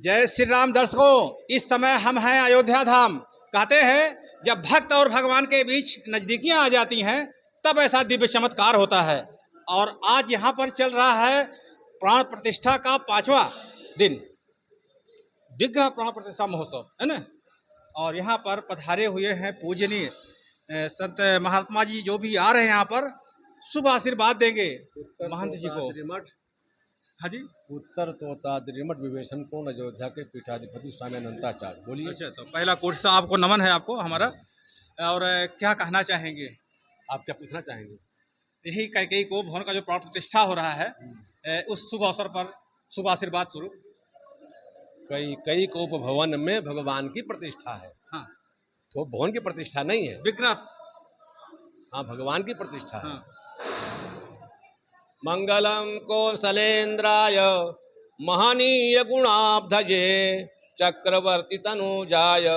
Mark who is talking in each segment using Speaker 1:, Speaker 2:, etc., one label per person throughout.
Speaker 1: जय श्री राम दर्शकों, इस समय हम हैं अयोध्या धाम। कहते हैं जब भक्त और भगवान के बीच नजदीकियां आ जाती हैं तब ऐसा दिव्य चमत्कार होता है। और आज यहाँ पर चल रहा है प्राण प्रतिष्ठा का 5वां दिन, विग्रह प्राण प्रतिष्ठा महोत्सव, है ना। और यहाँ पर पधारे हुए हैं पूजनीय संत महात्मा जी, जो भी आ रहे हैं यहाँ पर शुभ आशीर्वाद देंगे महंत जी को। हाँ जी।
Speaker 2: उत्तर तोताद्रि मठ विवेशन पूर्ण अयोध्या के पीठाधिपति स्वामी अनंताचार्य, बोलिए।
Speaker 1: अच्छा, तो पहला कोर्स से आपको नमन है आपको हमारा। और क्या कहना चाहेंगे?
Speaker 2: आप क्या पूछना चाहेंगे?
Speaker 1: यही कैकेयी को भवन का जो प्राण प्रतिष्ठा हो रहा है, उस शुभ अवसर पर शुभ आशीर्वाद स्वरूप।
Speaker 2: कई कई कोप भवन में भगवान की प्रतिष्ठा है।
Speaker 1: हाँ,
Speaker 2: वो भवन की प्रतिष्ठा नहीं है,
Speaker 1: विग्रह।
Speaker 2: हाँ, भगवान की प्रतिष्ठा है।
Speaker 1: हाँ।
Speaker 2: मंगलम कौशलेन्द्राय महनीय गुणाब्धये चक्रवर्ती तनुजाय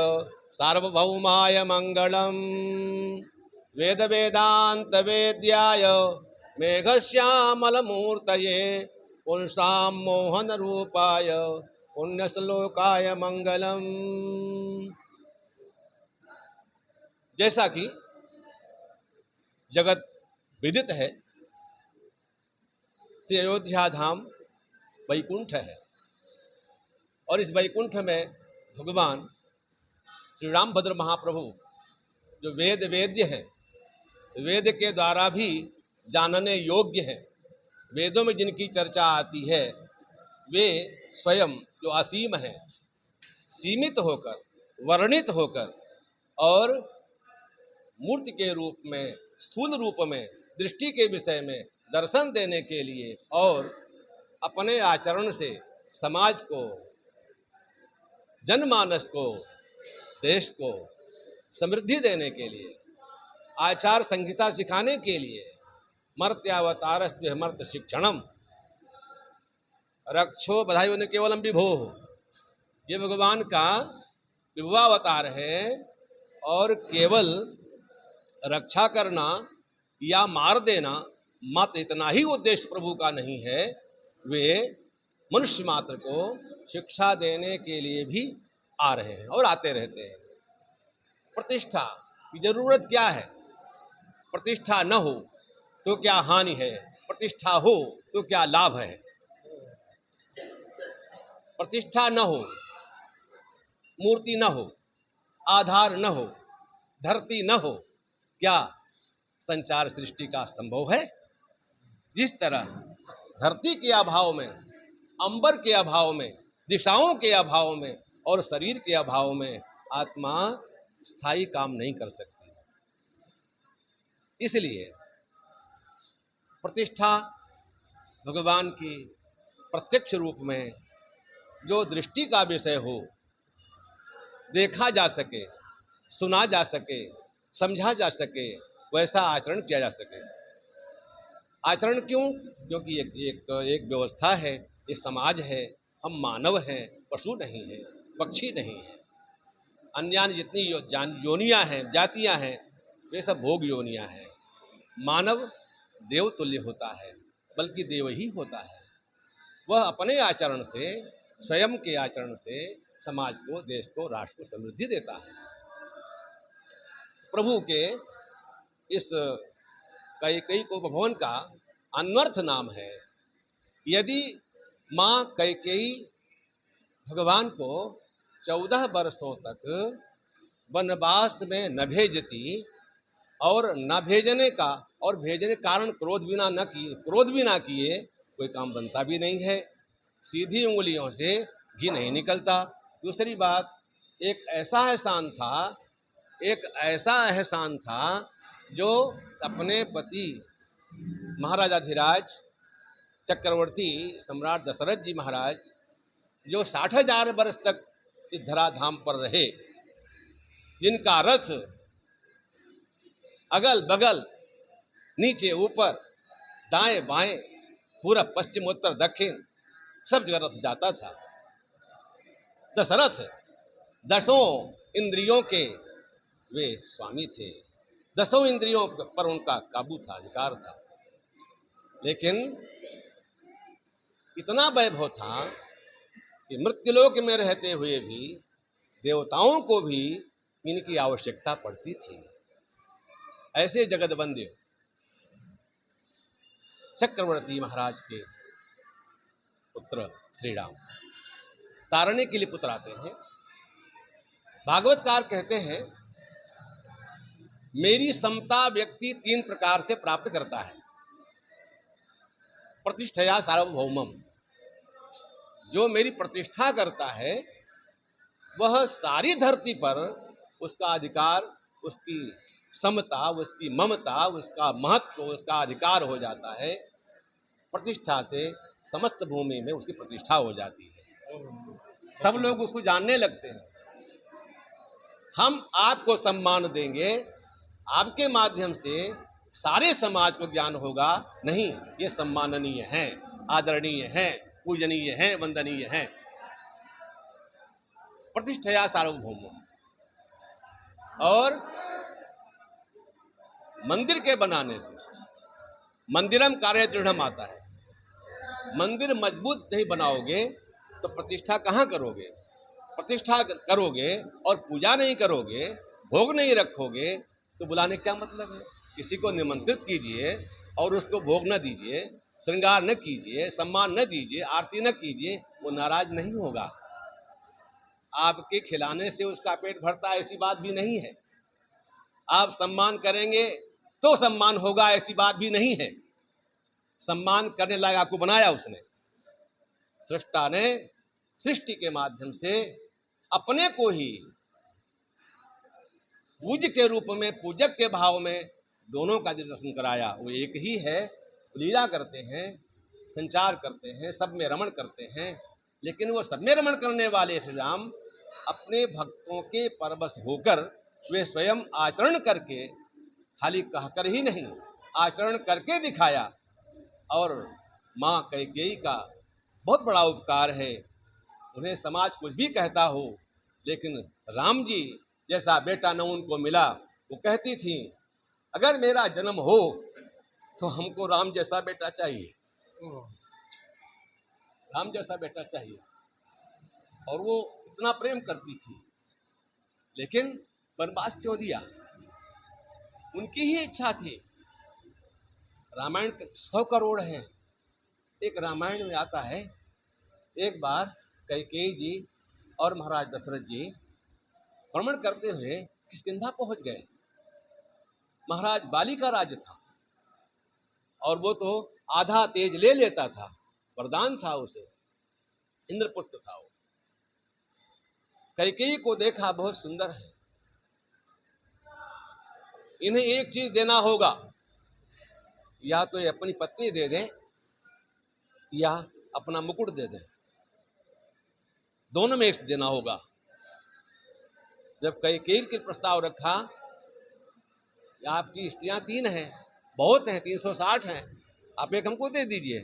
Speaker 2: सार्वभौमाय मंगलम वेद वेदांत वेद्याय मेघश्यामल मूर्तये पुंसां मोहन रूपाय पुण्यश्लोकाय मंगलम। जैसा कि जगत विदित है, श्री अयोध्या धाम वैकुंठ है और इस वैकुंठ में भगवान श्री रामभद्र महाप्रभु जो वेद वेद्य हैं, वेद के द्वारा भी जानने योग्य हैं, वेदों में जिनकी चर्चा आती है, वे स्वयं जो असीम हैं, सीमित होकर, वर्णित होकर और मूर्ति के रूप में, स्थूल रूप में, दृष्टि के विषय में दर्शन देने के लिए और अपने आचरण से समाज को, जनमानस को, देश को समृद्धि देने के लिए, आचार संहिता सिखाने के लिए मर्त्यावतारस्त्य मर्त शिक्षणम रक्षो बधाई ने केवलम विभो, ये भगवान का विभवावतार है और केवल रक्षा करना या मार देना मात्र इतना ही उद्देश्य प्रभु का नहीं है, वे मनुष्य मात्र को शिक्षा देने के लिए भी आ रहे हैं और आते रहते हैं। प्रतिष्ठा की जरूरत क्या है? प्रतिष्ठा न हो तो क्या हानि है, प्रतिष्ठा हो तो क्या लाभ है? प्रतिष्ठा न हो, मूर्ति न हो, आधार न हो, धरती न हो, क्या संचार सृष्टि का संभव है? जिस तरह धरती के अभाव में, अंबर के अभाव में, दिशाओं के अभाव में और शरीर के अभाव में आत्मा स्थायी काम नहीं कर सकती, इसलिए प्रतिष्ठा भगवान की प्रत्यक्ष रूप में जो दृष्टि का विषय हो, देखा जा सके, सुना जा सके, समझा जा सके, वैसा आचरण किया जा सके। आचरण क्यों? क्योंकि एक व्यवस्था है, एक समाज है, हम मानव हैं, पशु नहीं हैं, पक्षी नहीं हैं। अन्य जितनी योनियां हैं, जातियां हैं, वे सब भोग योनियां हैं। मानव देव तुल्य होता है, बल्कि देव ही होता है। वह अपने आचरण से, स्वयं के आचरण से समाज को, देश को, राष्ट्र को समृद्धि देता है। प्रभु के इस कैकेयी को भवन का अन्वर्थ नाम है। यदि माँ कैकेयी भगवान को 14 वर्षों तक वनवास में न भेजती और न भेजने का और भेजने के कारण क्रोध भी ना किए, कोई काम बनता भी नहीं है। सीधी उंगलियों से घी नहीं निकलता। दूसरी बात, एक ऐसा एहसान था जो अपने पति महाराजाधिराज चक्रवर्ती सम्राट दशरथ जी महाराज, जो 60,000 वर्ष तक इस धराधाम पर रहे, जिनका रथ अगल बगल, नीचे ऊपर, दाएं बाएं, पूरब पश्चिम उत्तर दक्षिण सब जगह रथ जाता था। दशरथ 10 इंद्रियों के वे स्वामी थे, 10 इंद्रियों पर उनका काबू था, अधिकार था। लेकिन इतना वैभव था कि मृत्युलोक में रहते हुए भी देवताओं को भी इनकी आवश्यकता पड़ती थी। ऐसे जगतवंद्य चक्रवर्ती महाराज के पुत्र श्री राम तारने के लिए पुत्र आते हैं। भागवतकार कहते हैं, मेरी समता व्यक्ति 3 प्रकार से प्राप्त करता है। प्रतिष्ठया सार्वभौमम, जो मेरी प्रतिष्ठा करता है वह सारी धरती पर उसका अधिकार, उसकी समता, उसकी ममता, उसका महत्व, उसका अधिकार हो जाता है। प्रतिष्ठा से समस्त भूमि में उसकी प्रतिष्ठा हो जाती है, सब लोग उसको जानने लगते हैं। हम आपको सम्मान देंगे, आपके माध्यम से सारे समाज को ज्ञान होगा। नहीं, ये सम्माननीय हैं, आदरणीय हैं, पूजनीय हैं, वंदनीय हैं। प्रतिष्ठया सार्वभौम। और मंदिर के बनाने से मंदिरम कार्य दृढ़म आता है। मंदिर मजबूत नहीं बनाओगे तो प्रतिष्ठा कहाँ करोगे? प्रतिष्ठा करोगे और पूजा नहीं करोगे, भोग नहीं रखोगे तो बुलाने क्या मतलब है? किसी को निमंत्रित कीजिए और उसको भोग न दीजिए, श्रृंगार न कीजिए, सम्मान न दीजिए, आरती न कीजिए, वो नाराज नहीं होगा। आपके खिलाने से उसका पेट भरता है ऐसी बात भी नहीं है। आप सम्मान करेंगे तो सम्मान होगा ऐसी बात भी नहीं है। सम्मान करने लायक आपको बनाया उसने, सृष्टा ने सृष्टि के माध्यम से अपने को ही पूज्य के रूप में, पूजक के भाव में दोनों का दर्शन कराया। वो एक ही है, लीला करते हैं, संचार करते हैं, सब में रमण करते हैं। लेकिन वो सब में रमण करने वाले श्री राम अपने भक्तों के परवश होकर वे स्वयं आचरण करके, खाली कहकर ही नहीं, आचरण करके दिखाया। और माँ कैकेयी का बहुत बड़ा उपकार है। उन्हें समाज कुछ भी कहता हो, लेकिन राम जी जैसा बेटा न उनको मिला। वो कहती थी, अगर मेरा जन्म हो तो हमको राम जैसा बेटा चाहिए, राम जैसा बेटा चाहिए। और वो इतना प्रेम करती थी, लेकिन वनवास क्यों दिया? उनकी ही इच्छा थी। रामायण 100 करोड़ हैं। एक रामायण में आता है, एक बार कैकेयी जी और महाराज दशरथ जी भ्रमण करते हुए किष्किंधा पहुंच गए। महाराज बाली का राज्य था और वो तो आधा तेज ले लेता था, वरदान था उसे, इंद्रपुत्र था वो। कैकेयी को देखा, बहुत सुंदर है, इन्हें एक चीज देना होगा, या तो ये अपनी पत्नी दे दें या अपना मुकुट दे दें, दोनों में एक देना होगा। जब कैकेयी के प्रस्ताव रखा, आपकी स्त्रियां 3 हैं, बहुत हैं, 360 हैं, आप एक हमको दे दीजिए।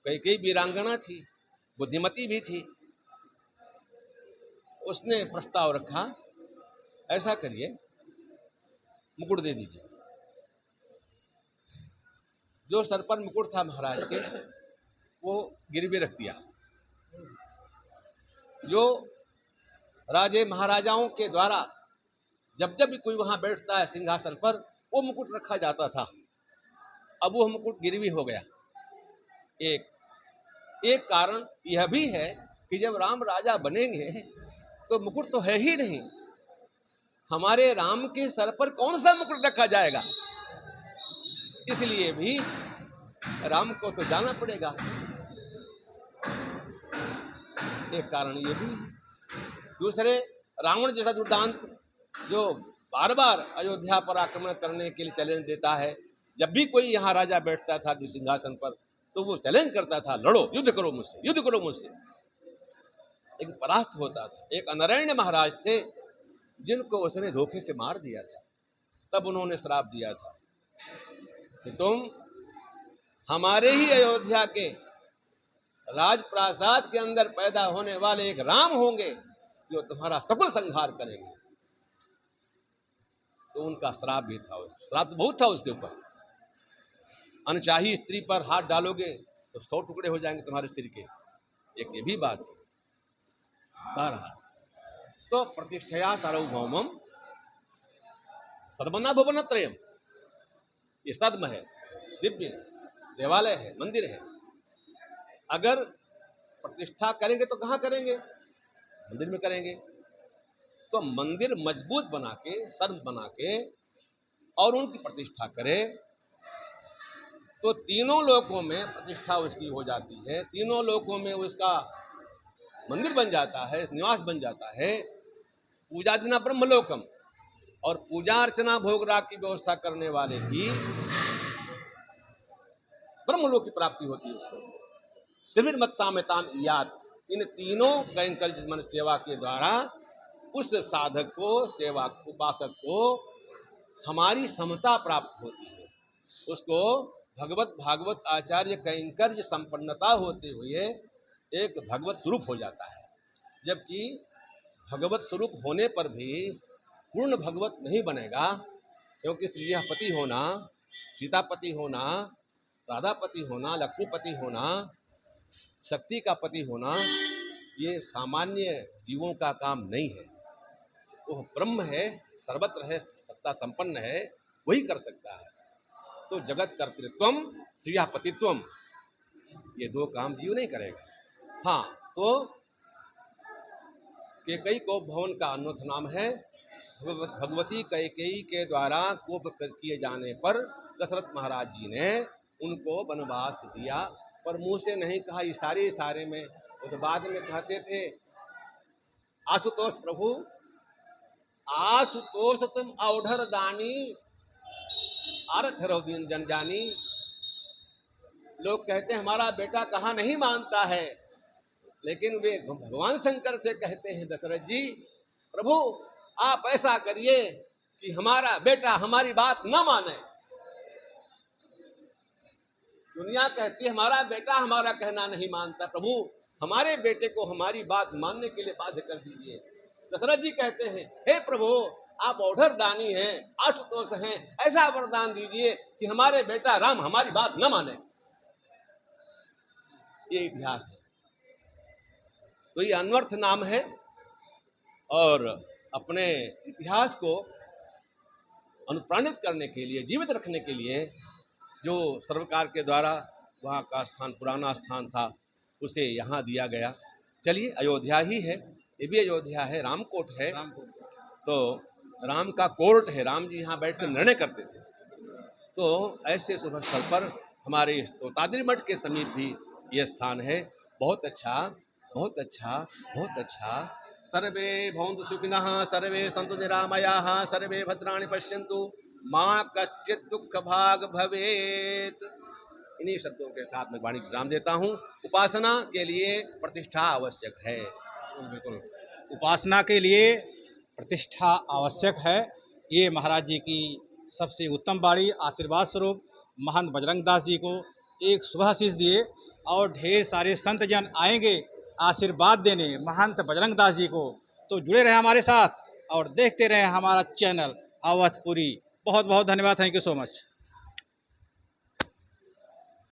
Speaker 2: कैकेयी वीरांगना थी, बुद्धिमती भी थी। उसने प्रस्ताव रखा, ऐसा करिए, मुकुट दे दीजिए। जो सर पर मुकुट था महाराज के, वो गिरवी रख दिया। जो राजे महाराजाओं के द्वारा जब जब भी कोई वहां बैठता है सिंहासन पर, वो मुकुट रखा जाता था। अब वो मुकुट गिरवी हो गया। एक कारण यह भी है कि जब राम राजा बनेंगे तो मुकुट तो है ही नहीं, हमारे राम के सर पर कौन सा मुकुट रखा जाएगा? इसलिए भी राम को तो जाना पड़ेगा। एक कारण ये भी है। दूसरे, रावण जैसा दुर्दांत जो बार बार अयोध्या पर आक्रमण करने के लिए चैलेंज देता है, जब भी कोई यहाँ राजा बैठता था सिंहासन पर तो वो चैलेंज करता था, लड़ो, युद्ध करो मुझसे, युद्ध करो मुझसे, लेकिन परास्त होता था। एक अनरण्य महाराज थे जिनको उसने धोखे से मार दिया था। तब उन्होंने श्राप दिया था कि तुम हमारे ही अयोध्या के राजप्रासाद के अंदर पैदा होने वाले एक राम होंगे जो तुम्हारा सकुल संहार करेंगे। तो उनका श्राप भी था, श्राप बहुत था उसके ऊपर। अनचाही स्त्री पर हाथ डालोगे तो तो 100 टुकड़े हो जाएंगे तुम्हारे सिर के। एक ये भी बात है। बहरहाल तो प्रतिष्ठया सार्वभौमम सद्मना भुवनत्रयम, ये सद्म है, दिव्य देवालय है, मंदिर है। अगर प्रतिष्ठा करेंगे तो कहाँ करेंगे? मंदिर में करेंगे। तो मंदिर मजबूत बना के, सद्म बना के और उनकी प्रतिष्ठा करे तो तीनों लोकों में प्रतिष्ठा उसकी हो जाती है, तीनों लोकों में उसका मंदिर बन जाता है, निवास बन जाता है। पूजा दिना ब्रह्मलोकम, और पूजा अर्चना भोग राग की व्यवस्था करने वाले की ब्रह्मलोक की प्राप्ति होती है उसको। त्रिविध साम्यताम यात, इन तीनों कैंकर्य मन सेवा के द्वारा उस साधक को, सेवा उपासक को हमारी समता प्राप्त होती है। उसको भगवत भागवत आचार्य कैंकर्य संपन्नता होते हुए एक भगवत स्वरूप हो जाता है। जबकि भगवत स्वरूप होने पर भी पूर्ण भगवत नहीं बनेगा, क्योंकि श्रीपति होना, सीतापति होना, राधापति होना, लक्ष्मीपति होना, शक्ति का पति होना, ये सामान्य जीवों का काम नहीं है। वो ब्रह्म है, सर्वत्र है, सत्ता संपन्न है, वही कर सकता है। तो जगत कर्तृत्वम श्रीपतित्वम, ये दो काम जीव नहीं करेगा। हाँ, तो कैकेयी को भवन का अन्वथ नाम है। भगवती कैकेयी के द्वारा कोप किए जाने पर दशरथ महाराज जी ने उनको वनवास दिया, पर मुंह से नहीं कहा, इशारे में। वो तो बाद में कहते थे, आशुतोष प्रभु, आशुतोष तुम औढ़र दानी आरथ जन जानी। लोग कहते हैं हमारा बेटा कहाँ नहीं मानता है, लेकिन वे भगवान शंकर से कहते हैं, दशरथ जी प्रभु आप ऐसा करिए कि हमारा बेटा हमारी बात न माने। दुनिया कहती है हमारा बेटा हमारा कहना नहीं मानता, प्रभु हमारे बेटे को हमारी बात मानने के लिए बाध्य कर दीजिए। दशरथ जी कहते हैं, हे प्रभु आप औढ़र दानी हैं, आशुतोष हैं, ऐसा वरदान दीजिए कि हमारे बेटा राम हमारी बात न माने। ये इतिहास है। तो ये अन्वर्थ नाम है, और अपने इतिहास को अनुप्राणित करने के लिए, जीवित रखने के लिए जो सर्वकार के द्वारा वहाँ का स्थान, पुराना स्थान था, उसे यहाँ दिया गया। चलिए, अयोध्या ही है, ये भी अयोध्या है, रामकोट है। तो राम का कोर्ट है, राम जी यहाँ बैठकर निर्णय करते थे। तो ऐसे शुभ स्थल पर हमारे तोताद्रि मठ के समीप भी ये स्थान है। बहुत अच्छा, बहुत अच्छा, बहुत अच्छा। सर्वे भवन्तु सुखिनः, सर्वे सन्तु निरामयाः, सर्वे भद्राणि पश्यन्तु, माँ कश्चित् दुःख भाग भवेत्। इन्हीं शब्दों के साथ मैं वाणी विराम देता हूँ। उपासना के लिए प्रतिष्ठा आवश्यक है।
Speaker 1: बिल्कुल, उपासना के लिए प्रतिष्ठा आवश्यक है। ये महाराज जी की सबसे उत्तम वाणी, आशीर्वाद स्वरूप महंत बजरंग दास जी को एक शुभाशीष दिए, और ढेर सारे संत जन आएंगे आशीर्वाद देने महंत बजरंग दास जी को। तो जुड़े रहे हमारे साथ और देखते रहे हमारा चैनल अवधपुरी। बहुत बहुत धन्यवाद। Thank you so much.